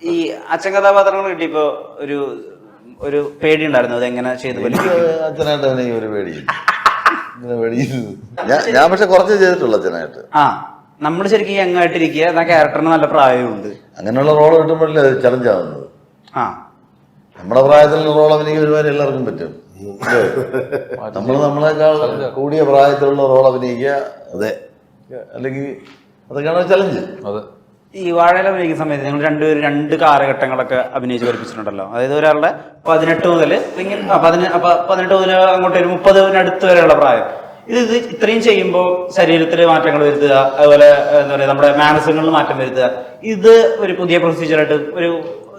ഈ അച്ഛൻ കഥാപാത്രങ്ങൾ കിട്ടിയപ്പോ ഒരു പേടി ഉണ്ടായിരുന്നു, അതെങ്ങനെ ചെയ്തു? അച്ഛനായിട്ട് അവനെ ഒരു പേടിയില്ല. ഞാൻ പക്ഷെ കുറച്ച് ചെയ്തിട്ടുള്ളൂ അച്ഛനായിട്ട്. ആ, നമ്മൾ ശരിക്കും യങ്ങായിട്ടിരിക്കുക, ആ ക്യാരക്ടറിന് നല്ല പ്രായമുണ്ട്. അങ്ങനെയുള്ള റോൾ കിട്ടുമ്പോഴല്ലേ അത് ചലഞ്ച് ആവുന്നത്. ആ, നമ്മുടെ പ്രായത്തിലുള്ള റോൾ അഭിനയിക്കാൻ ഒരുപാട് എല്ലാവർക്കും പറ്റും. നമ്മളെക്കാൾ കൂടിയ പ്രായത്തിലുള്ള റോൾ അഭിനയിക്കുക, അതെ, അല്ലെങ്കിൽ അതൊക്കെയാണ് ചലഞ്ച്. അതെ. ഈ വാഴയിൽ അഭിനയിക്കുന്ന സമയത്ത് നിങ്ങൾ രണ്ടുപേരും 2 കാലഘട്ടങ്ങളൊക്കെ അഭിനയിച്ച് പഠിപ്പിച്ചിട്ടുണ്ടല്ലോ. അതായത് ഒരാളുടെ 18 മുതൽ 18 മുതൽ അങ്ങോട്ട് ഒരു 30-അടുത്ത് വരെയുള്ള പ്രായം. ഇത് ഇത്രയും ചെയ്യുമ്പോൾ ശരീരത്തിൽ മാറ്റങ്ങൾ വരുത്തുക, അതുപോലെ എന്താ പറയുക, നമ്മുടെ മാനസികങ്ങളിൽ മാറ്റം വരുത്തുക, ഇത് ഒരു പുതിയ പ്രൊസീജിയറായിട്ട്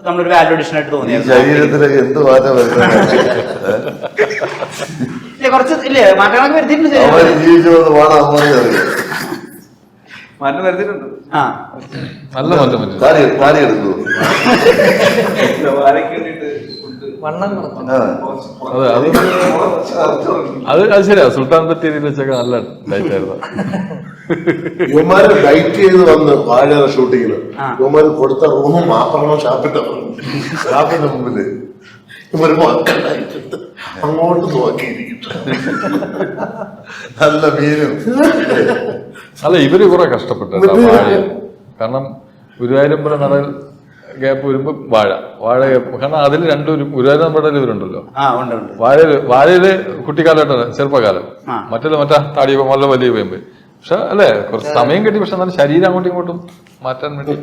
നമ്മളൊരു വാല്യൂ അഡീഷൻ ആയിട്ട് തോന്നിയത്. ശരീരത്തിലേക്ക് എന്ത് മാറ്റം കുറച്ച് ഇല്ലേ മാറ്റങ്ങളൊക്കെ വരുത്തിയിട്ടുണ്ട്, മാറ്റം വരുത്തിയിട്ടുണ്ട്. ആ, നല്ല മാറ്റം പറ്റും. അതെ, അത് ശരിയാ. സുൽത്താൻ ബത്തേരിയിൽ വെച്ചൊക്കെ നല്ല ഡയറ്റ് ആയിരുന്നു. യുവമാര് ഡയറ്റ് ചെയ്ത് വന്ന് വാഴ ഷൂട്ടിങ്ങിന് യുവമാര് കൊടുത്ത റൂം മാത്രമോ ഷാപ്പിന്റെ മുമ്പില് ഇവര് മക്കളായിട്ടുണ്ട് അങ്ങോട്ട് നോക്കിയിരിക്കും. നല്ല മീനും. അല്ല, ഇവര് കുറെ കഷ്ടപ്പെട്ടു. കാരണം ഗുരുവായൂരമ്പലം നടൽ ഗ്യാപ്പ് വരുമ്പോ വാഴ ഗ്യാപ്പ്. കാരണം അതിൽ ഗുരുവായൂരമ്പലത്തിൽ ഇവരുണ്ടല്ലോ. വാഴയില് കുട്ടിക്കാലമായിട്ടാണ്, ചെറുപ്പകാലം. മറ്റേ താടിയൊക്കെ നല്ല വലിയ വേമ്പ്. പക്ഷെ അല്ലേ, കുറച്ച് സമയം കിട്ടി. പക്ഷെ എന്നാലും ശരീരം അങ്ങോട്ടും ഇങ്ങോട്ടും മാറ്റാൻ വേണ്ടി